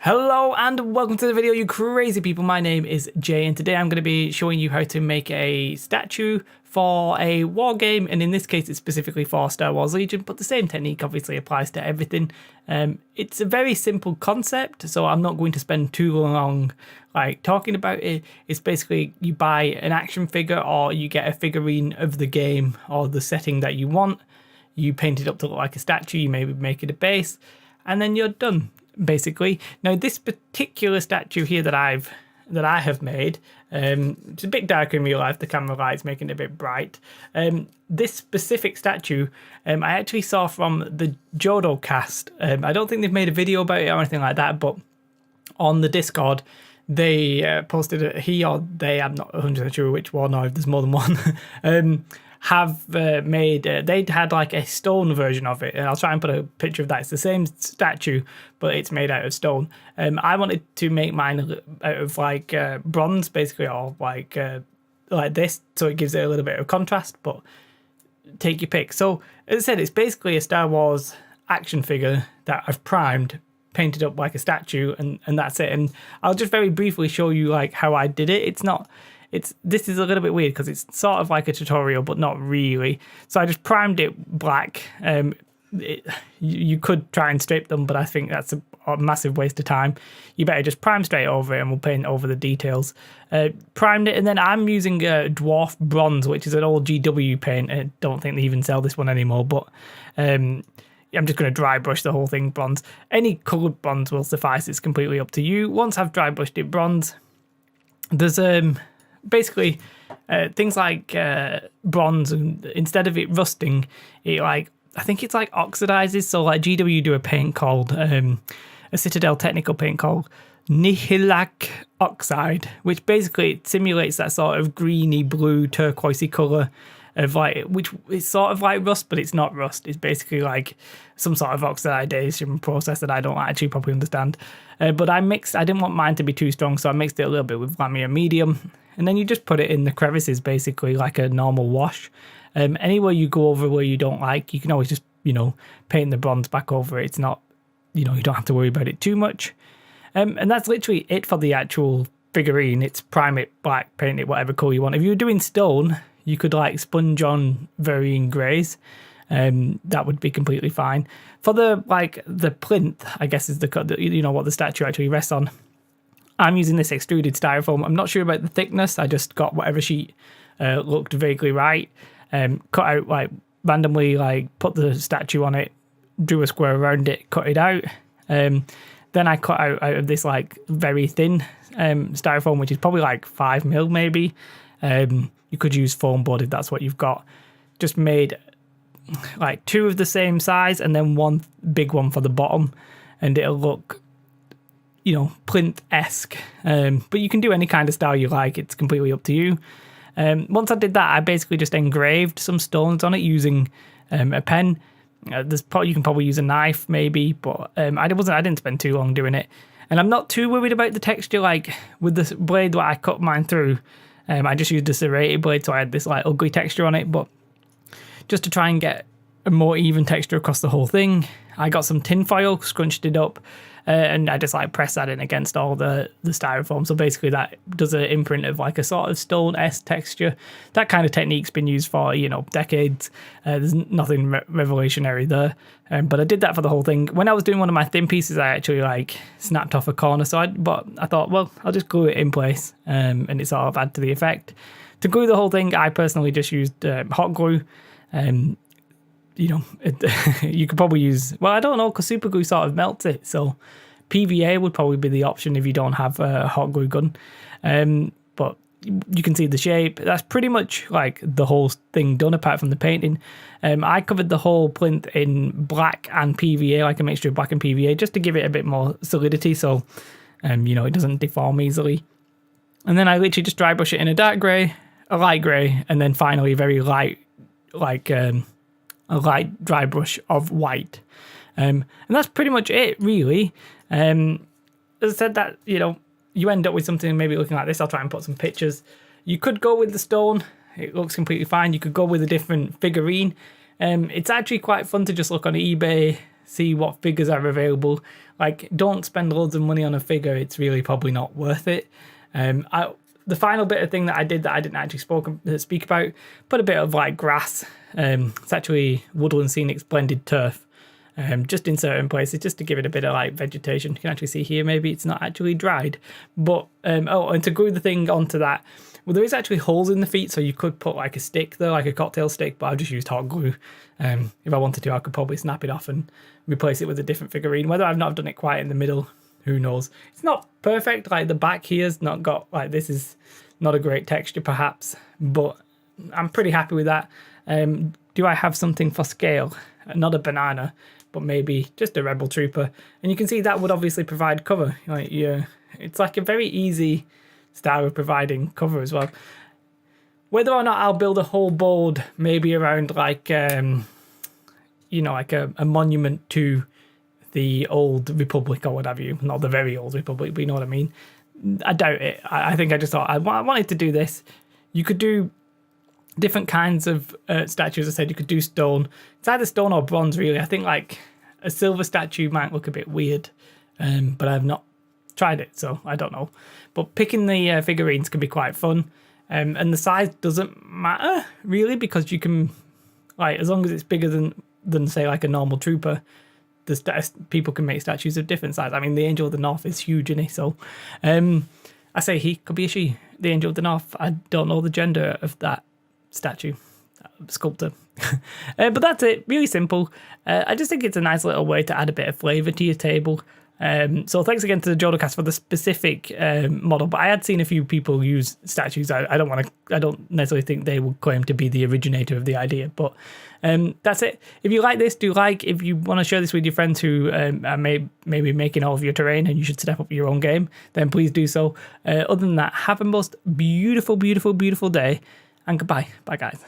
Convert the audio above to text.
Hello and welcome to the video, you crazy people. My name is Jay and today I'm going to be showing you how to make a statue for a war game, and in this case it's specifically for Star Wars Legion, but the same technique obviously applies to everything. It's a very simple concept, so I'm not going to spend too long talking about it. It's basically you buy an action figure or you get a figurine of the game or the setting that you want, you paint it up to look like a statue, you maybe make it a base, and then you're done. Basically, now this particular statue here that I have made, it's a bit darker in real life. The camera light's making it a bit bright. This specific statue, I actually saw from the Jodo cast. I don't think they've made a video about it or anything like that, but on the Discord, they posted it. He or they, I'm not 100% sure which one, or if there's more than one. Have made, they'd had like a stone version of it, and I'll try and put a picture of that. It's the same statue, but it's made out of stone. I wanted to make mine out of like bronze, basically, or like this, so it gives it a little bit of contrast, but take your pick. So, as I said, it's basically a Star Wars action figure that I've primed, painted up like a statue, and that's it. And I'll just very briefly show you like how I did it. This is a little bit weird because it's sort of like a tutorial, but not really. So I just primed it black. You could try and strip them, but I think that's a massive waste of time. You better just prime straight over it and we'll paint over the details. Primed it, and then I'm using Dwarf Bronze, which is an old GW paint. I don't think they even sell this one anymore, but I'm just going to dry brush the whole thing bronze. Any coloured bronze will suffice. It's completely up to you. Once I've dry brushed it bronze, there's basically things like bronze, and instead of it rusting, it I think it's like oxidizes. So like GW do a paint called a Citadel technical paint called Nihilak Oxide, which basically it simulates that sort of greeny blue turquoisey color of which is sort of like rust, but it's not rust. It's basically like some sort of oxidation process that I don't actually probably understand. But I didn't want mine to be too strong, so I mixed it a little bit with Lamia Medium. And then you just put it in the crevices, basically like a normal wash. Anywhere you go over where you don't like, you can always just, paint the bronze back over it. It's not, you don't have to worry about it too much. And that's literally it for the actual figurine. It's prime it black, paint it whatever colour you want. If you were doing stone, you could sponge on varying greys. That would be completely fine. For the plinth, I guess is what the statue actually rests on. I'm using this extruded styrofoam. I'm not sure about the thickness. I just got whatever sheet looked vaguely right. Cut out randomly, put the statue on it, drew a square around it, cut it out. Then I cut out of this very thin styrofoam, which is probably 5mm maybe. You could use foam board if that's what you've got. Just made two of the same size and then one big one for the bottom, and it'll look plinth-esque, but you can do any kind of style you like. It's completely up to you. Once I did that, I basically just engraved some stones on it using a pen. You can probably use a knife maybe, but I didn't spend too long doing it, and I'm not too worried about the texture. With the blade that I cut mine through, I just used a serrated blade, so I had this ugly texture on it, but just to try and get a more even texture across the whole thing, I got some tin foil, scrunched it up, and I just press that in against all the styrofoam. So basically that does an imprint of a sort of stone-esque texture. That kind of technique's been used for, decades. There's nothing revolutionary there. But I did that for the whole thing. When I was doing one of my thin pieces, I actually snapped off a corner. But I thought, well, I'll just glue it in place, and it sort of add to the effect. To glue the whole thing, I personally just used hot glue. You could probably use, I don't know, because super glue sort of melts it, so PVA would probably be the option if you don't have a hot glue gun. But you can see the shape. That's pretty much the whole thing done apart from the painting. I covered the whole plinth in black and PVA, a mixture of black and PVA, just to give it a bit more solidity, so it doesn't deform easily. And then I literally just dry brush it in a dark grey, a light grey, and then finally a very light a light dry brush of white, and that's pretty much it really. As I said, that you end up with something maybe looking like this. I'll try and put some pictures. You could go with the stone, it looks completely fine. You could go with a different figurine. It's actually quite fun to just look on eBay, see what figures are available. Like, don't spend loads of money on a figure. It's really probably not worth it. The final bit of thing that I did that I didn't actually speak about, put a bit of like grass. It's actually woodland scenic blended turf. Just in certain places, just to give it a bit of like vegetation. You can actually see here, maybe it's not actually dried. But, oh, and to glue the thing onto that, well, there is actually holes in the feet, so you could put like a stick there, like a cocktail stick, but I've just used hot glue. If I wanted to, I could probably snap it off and replace it with a different figurine. Whether I've not done it quite in the middle, who knows? It's not perfect, like the back here's not got, like this is not a great texture perhaps, but I'm pretty happy with that. Do I have something for scale? Not a banana, but maybe just a rebel trooper. And you can see that would obviously provide cover. Like, yeah, it's like a very easy style of providing cover as well. Whether or not I'll build a whole board, maybe around like, you know, like a monument to the old Republic or whatever you, not the very old Republic, but you know what I mean. I doubt it. I think I just thought I wanted to do this. You could do different kinds of statues. I said you could do stone. It's either stone or bronze, really. I think like a silver statue might look a bit weird, but I've not tried it, so I don't know. But picking the figurines can be quite fun, and the size doesn't matter really, because you can, like, as long as it's bigger than say like a normal trooper, people can make statues of different size. I mean, the Angel of the North is huge, isn't he? So I say he, could be a she. The Angel of the North, I don't know the gender of that statue, sculptor. But that's it, really simple. I just think it's a nice little way to add a bit of flavour to your table. So thanks again to the Jodocast for the specific model, but I had seen a few people use statues. I don't necessarily think they would claim to be the originator of the idea, but that's it. If you like this, do like. If you want to share this with your friends who are maybe making all of your terrain and you should step up your own game, then please do so. Other than that, have a most beautiful, beautiful, beautiful day, and goodbye. Bye, guys.